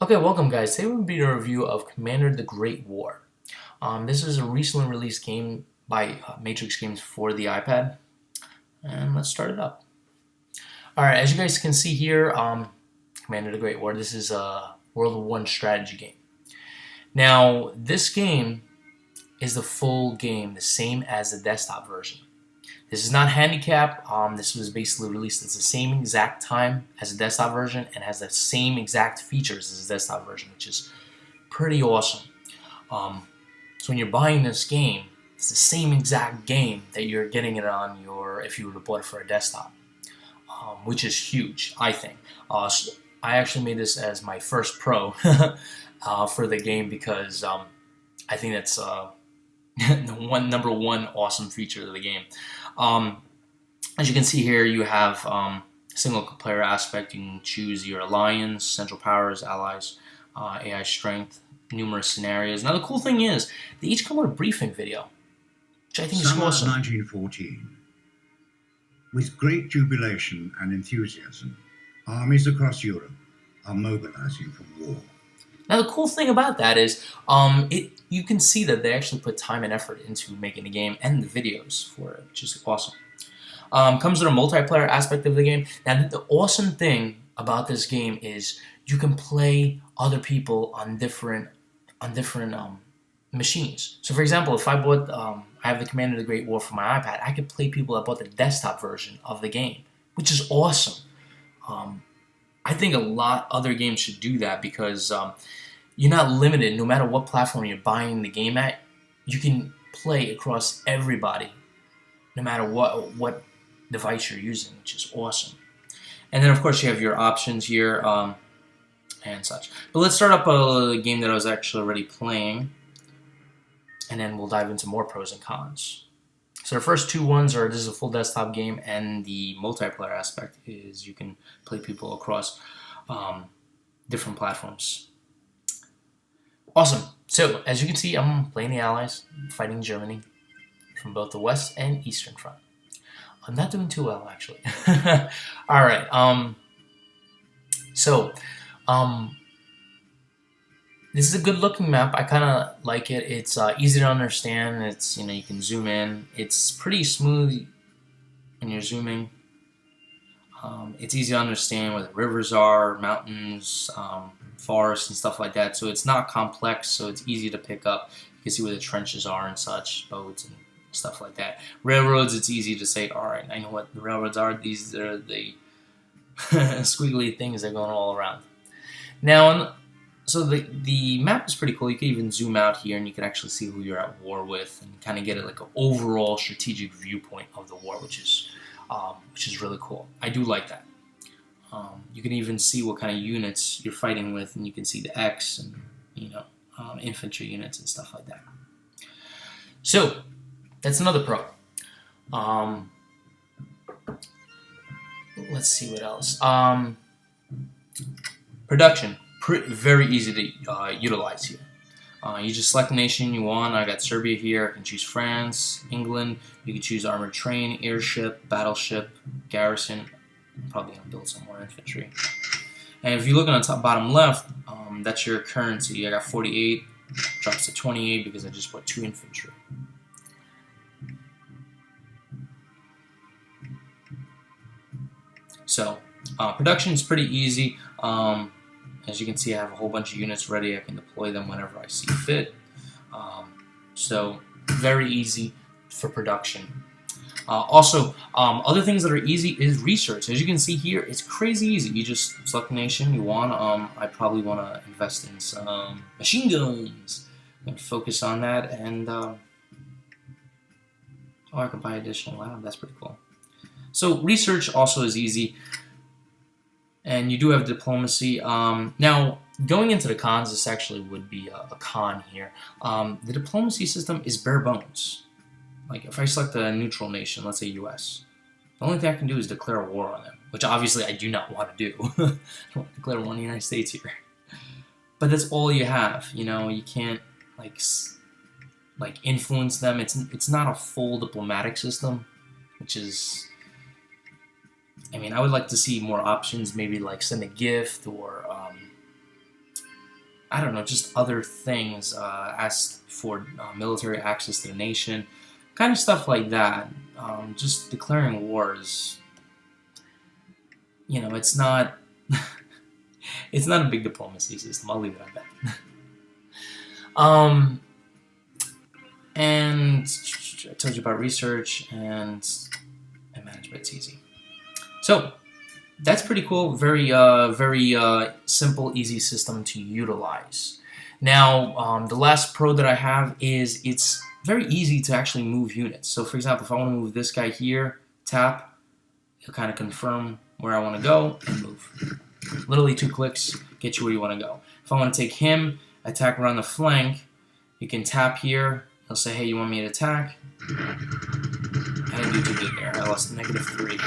Okay, welcome guys. Today we'll be doing a review of Commander the Great War. This is a recently released game by Matrix Games for the iPad. And let's start it up. Alright, as you guys can see here, Commander the Great War, this is a World War I strategy game. Now, this game is the full game, the same as the desktop version. This is not handicap. This was basically released at the same exact time as the desktop version and has the same exact features as the desktop version, which is pretty awesome. So when you're buying this game, it's the same exact game that you're getting it on your if you were to bought it for a desktop, which is huge, I think. So I actually made this as my first pro for the game because I think that's the number one awesome feature of the game. Um, as you can see here, you have single player aspect. You can choose your alliance, central powers, allies, AI strength, numerous scenarios. Now the cool thing is, they each come with a briefing video, which I think is Summer awesome. 1914. With great jubilation and enthusiasm, armies across Europe are mobilizing for war. Now the cool thing about that is, you can see that they actually put time and effort into making the game and the videos for it, which is awesome. Comes with a multiplayer aspect of the game. Now the awesome thing about this game is you can play other people on different machines. So for example, if I bought I have the Commander of the Great War for my iPad, I could play people that bought the desktop version of the game, which is awesome. I think a lot other games should do that because you're not limited. No matter what platform you're buying the game at, you can play across everybody, no matter what device you're using, which is awesome. And then of course you have your options here and such. But let's start up a game that I was actually already playing, and then we'll dive into more pros and cons. So the first two ones are this is a full desktop game, and the multiplayer aspect is you can play people across different platforms. Awesome. So as you can see, I'm playing the Allies, fighting Germany from both the West and Eastern Front. I'm not doing too well actually. All right. So this is a good looking map. I kind of like it. It's easy to understand. It's you can zoom in. It's pretty smooth when you're zooming. It's easy to understand where the rivers are, mountains, forests, and stuff like that. So it's not complex. So it's easy to pick up. You can see where the trenches are and such, boats and stuff like that. Railroads, it's easy to say, all right, I know what the railroads are. These are the squiggly things that are going all around. Now, so the map is pretty cool. You can even zoom out here and you can actually see who you're at war with and kind of get like an overall strategic viewpoint of the war, which is really cool. I do like that. You can even see what kind of units you're fighting with, and you can see the X and infantry units and stuff like that. So that's another pro. Let's see what else. Production. Very easy to utilize here. You just select the nation you want. I got Serbia here. I can choose France, England. You can choose armored train, airship, battleship, garrison. I'm probably going to build some more infantry. And if you look on the top bottom left, that's your currency. I got 48, drops to 28 because I just put 2 infantry. So production is pretty easy. As you can see, I have a whole bunch of units ready. I can deploy them whenever I see fit. So very easy for production. Also, other things that are easy is research. As you can see here, it's crazy easy. You just select the nation you want. I probably want to invest in some machine guns. I'm going to focus on that, and I can buy additional lab. That's pretty cool. So research also is easy. And you do have diplomacy. Now, going into the cons, this actually would be a con here. The diplomacy system is bare bones. Like, if I select a neutral nation, let's say US, the only thing I can do is declare a war on them, which obviously I do not want to do. I don't want to declare war on the United States here. But that's all you have. You can't, like influence them. It's not a full diplomatic system, which is... I mean, I would like to see more options, maybe like send a gift or I don't know, just other things, asked for military access to the nation, kind of stuff like that. Just declaring wars, it's not it's not a big diplomacy system. I'll leave it at that. And I told you about research and management. It's easy. So that's pretty cool. Very simple, easy system to utilize. Now, the last pro that I have is it's very easy to actually move units. So for example, if I want to move this guy here, tap, it'll kind of confirm where I want to go and move. Literally 2 clicks, get you where you want to go. If I want to take him, attack around the flank, you can tap here. It'll say, hey, you want me to attack? I didn't do too good there. I lost -3.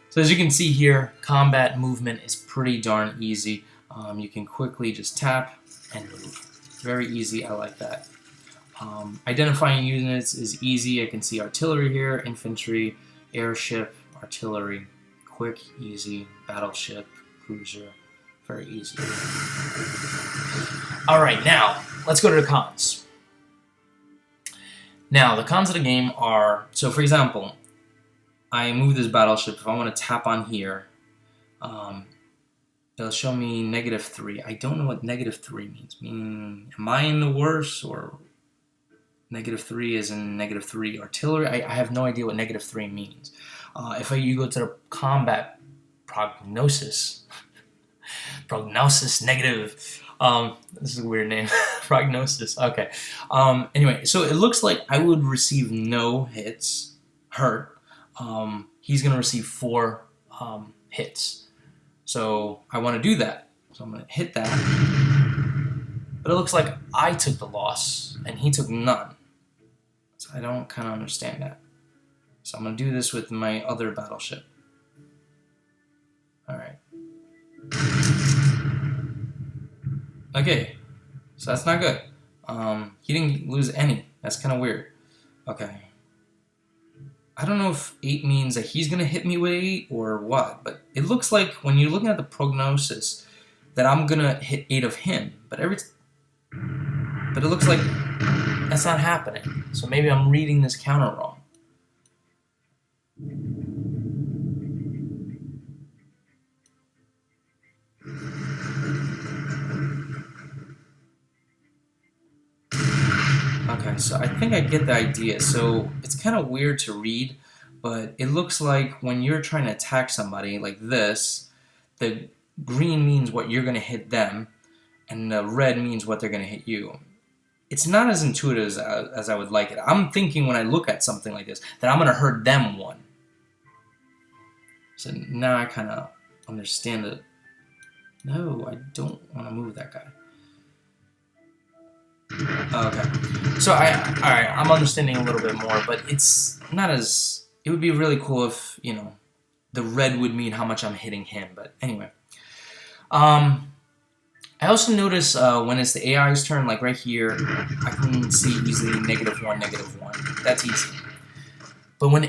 So as you can see here, combat movement is pretty darn easy. You can quickly just tap and move. Very easy. I like that. Identifying units is easy. I can see artillery here, infantry, airship, artillery. Quick, easy, battleship, cruiser. Very easy. Alright, now, let's go to the cons. Now, the cons of the game are, so for example, I move this battleship. If I want to tap on here, it'll show me -3. I don't know what -3 means. Am I in the worst, or -3 is in -3 artillery? I have no idea what -3 means. If you go to the combat prognosis, negative. This is a weird name. Prognosis. Okay. Anyway, so it looks like I would receive no hits, hurt. He's going to receive 4 hits. So I want to do that. So I'm going to hit that. But it looks like I took the loss and he took none. So I don't kind of understand that. So I'm going to do this with my other battleship. Alright. Okay. So that's not good. He didn't lose any. That's kind of weird. Okay. I don't know if 8 means that he's going to hit me with 8 or what, but it looks like when you're looking at the prognosis that I'm going to hit 8 of him, but it looks like that's not happening. So maybe I'm reading this counter wrong. Okay, so I think I get the idea. So it's kind of weird to read, but it looks like when you're trying to attack somebody like this, the green means what you're going to hit them, and the red means what they're going to hit you. It's not as intuitive as I would like it. I'm thinking when I look at something like this that I'm going to hurt them 1. So now I kind of understand it. No, I don't want to move that guy. Okay, so alright, I'm understanding a little bit more, but it's not as, it would be really cool if, the red would mean how much I'm hitting him, but anyway. I also notice when it's the AI's turn, like right here, I can see easily -1, -1. That's easy. But when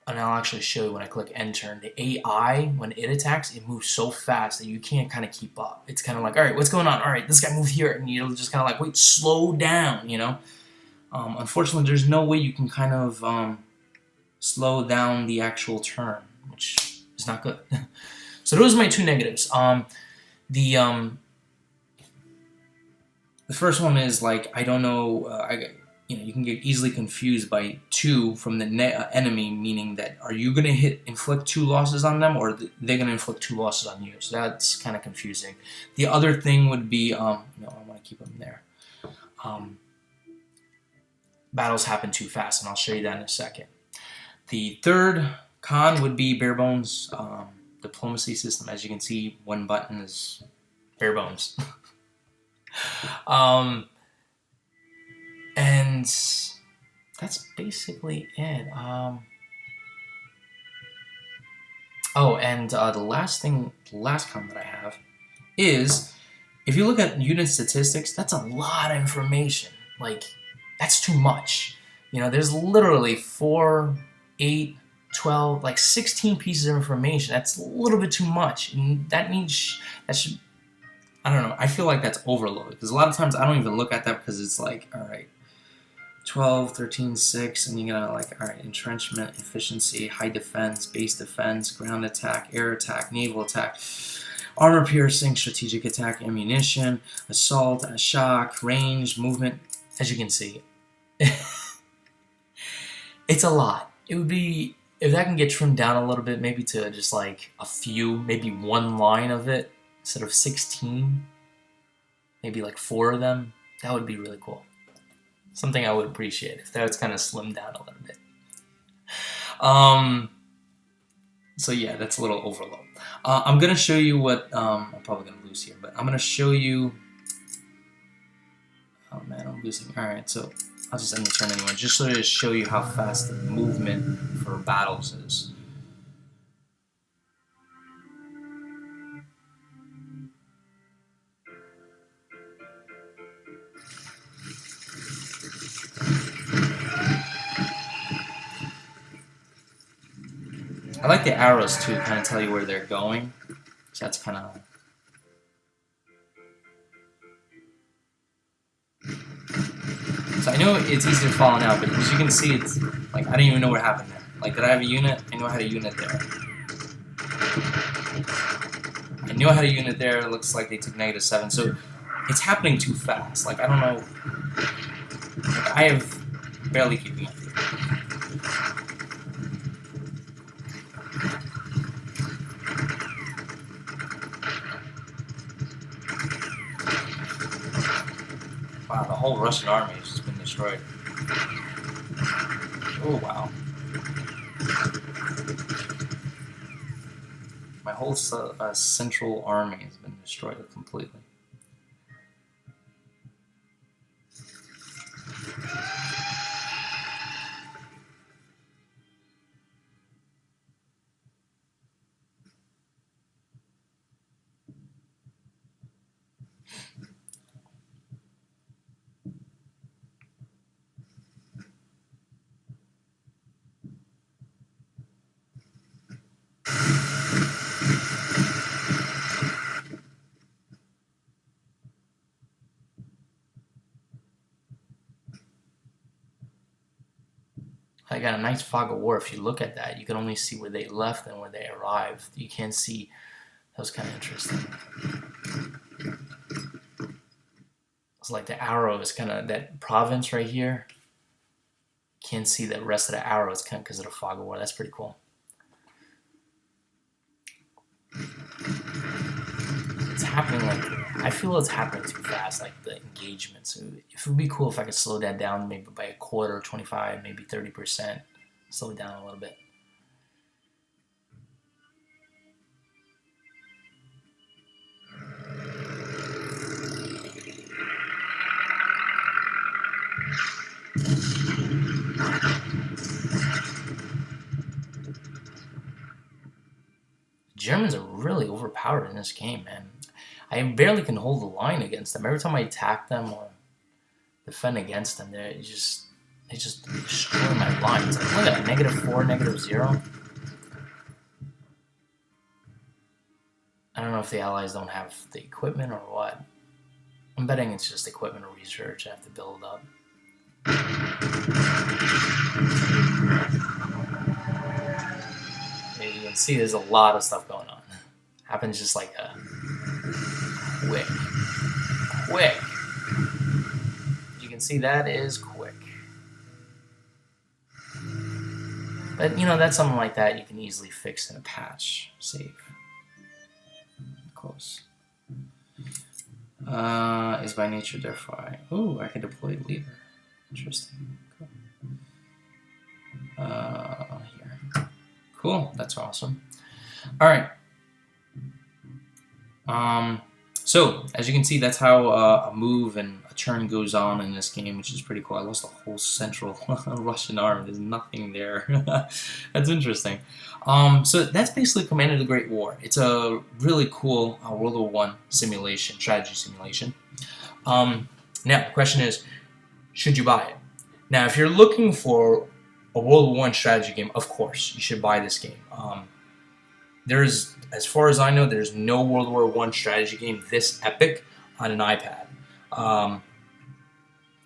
and I'll actually show you when I click enter, the AI, when it attacks, it moves so fast that you can't kind of keep up. It's kind of like, all right, what's going on? All right, this guy moved here, and you'll just kind of like, wait, slow down, Unfortunately, there's no way you can kind of slow down the actual turn, which is not good. So those are my 2 negatives. The first one is like, I don't know, you can get easily confused by 2 from the enemy, meaning that are you going to inflict 2 losses on them, or they're going to inflict 2 losses on you? So that's kind of confusing. The other thing would be, I want to keep them there. Battles happen too fast, and I'll show you that in a second. The third con would be bare bones diplomacy system. As you can see, 1 button is bare bones. And that's basically it. The last comment I have is, if you look at unit statistics, that's a lot of information. Like, that's too much. There's literally 4, 8, 12, like 16 pieces of information. That's a little bit too much. And that should, I don't know, I feel like that's overload. Because a lot of times I don't even look at that because it's like, all right, 12, 13, 6, and you're gonna like, all right, entrenchment, efficiency, high defense, base defense, ground attack, air attack, naval attack, armor piercing, strategic attack, ammunition, assault, shock, range, movement. As you can see, it's a lot. It would be, if that can get trimmed down a little bit, maybe to just like a few, maybe one line of it instead of 16, maybe like 4 of them, that would be really cool. Something I would appreciate if that was kind of slimmed down a little bit. So yeah, that's a little overload. I'm gonna show you what I'm probably gonna lose here, but I'm gonna show you. Oh man, I'm losing. All right, so I'll just end the turn anyway, just so to show you how fast the movement for battles is. I like the arrows too, kind of tell you where they're going. So that's kind of. So I know it's easy to fall out, but as you can see, it's like I don't even know what happened there. Like, did I have a unit? I know I had a unit there. I knew I had a unit there. It looks like they took -7. So it's happening too fast. Like, I don't know. Like, I have barely keeping up. Wow, the whole Russian army has just been destroyed. Oh, wow. My whole central army has been destroyed completely. I got a nice fog of war. If you look at that, you can only see where they left and where they arrived. You can't see. That was kind of interesting. It's like the arrow is kind of that province right here. Can't see the rest of the arrow. It's kind of because of the fog of war. That's pretty cool. It's happening like, I feel it's happening too fast, like the engagement. So it would be cool if I could slow that down maybe by a quarter, 25, maybe 30%. Slow it down a little bit. Germans are really overpowered in this game, man. I barely can hold the line against them. Every time I attack them or defend against them, they just destroy my lines. Like, look at that, -4, -0. I don't know if the Allies don't have the equipment or what. I'm betting it's just equipment or research I have to build up. You can see there's a lot of stuff going on. Happens just like a quick. You can see that is quick. But you know, that's something like that you can easily fix in a patch. Save. Close. Is by nature therefore. Oh, I can deploy a leader. Interesting. Cool. Here. Cool. That's awesome. All right. So as you can see, that's how a move and a turn goes on in this game, which is pretty cool. I lost the whole central Russian army. There's nothing there. That's interesting. So that's basically Command of the Great War. It's a really cool World War I simulation, strategy simulation. Now the question is, should you buy it? Now, if you're looking for a World War I strategy game, of course, you should buy this game. There's, as far as I know, there's no World War I strategy game this epic on an iPad.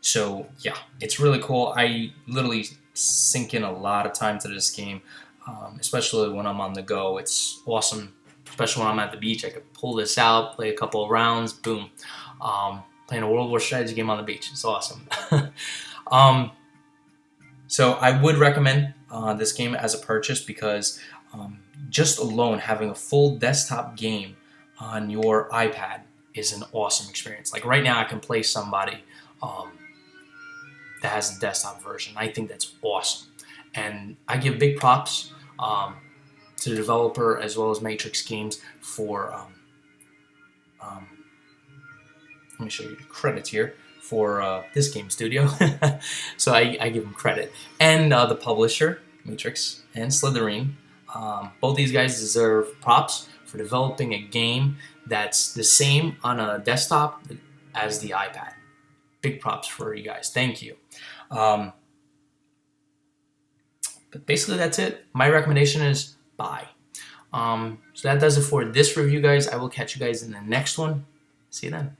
So yeah, it's really cool. I literally sink in a lot of time to this game, especially when I'm on the go. It's awesome, especially when I'm at the beach. I could pull this out, play a couple of rounds, boom. Playing a World War strategy game on the beach. It's awesome. So I would recommend this game as a purchase because just alone having a full desktop game on your iPad is an awesome experience. Like right now I can play somebody that has a desktop version. I think that's awesome. And I give big props to the developer as well as Matrix Games for, let me show you the credits here, for this game studio. So I give them credit. And the publisher, Matrix, and Slitherine. Both these guys deserve props for developing a game that's the same on a desktop as the iPad. Big props for you guys. Thank you. But basically that's it. My recommendation is buy. So that does it for this review, guys. I will catch you guys in the next one. See you then.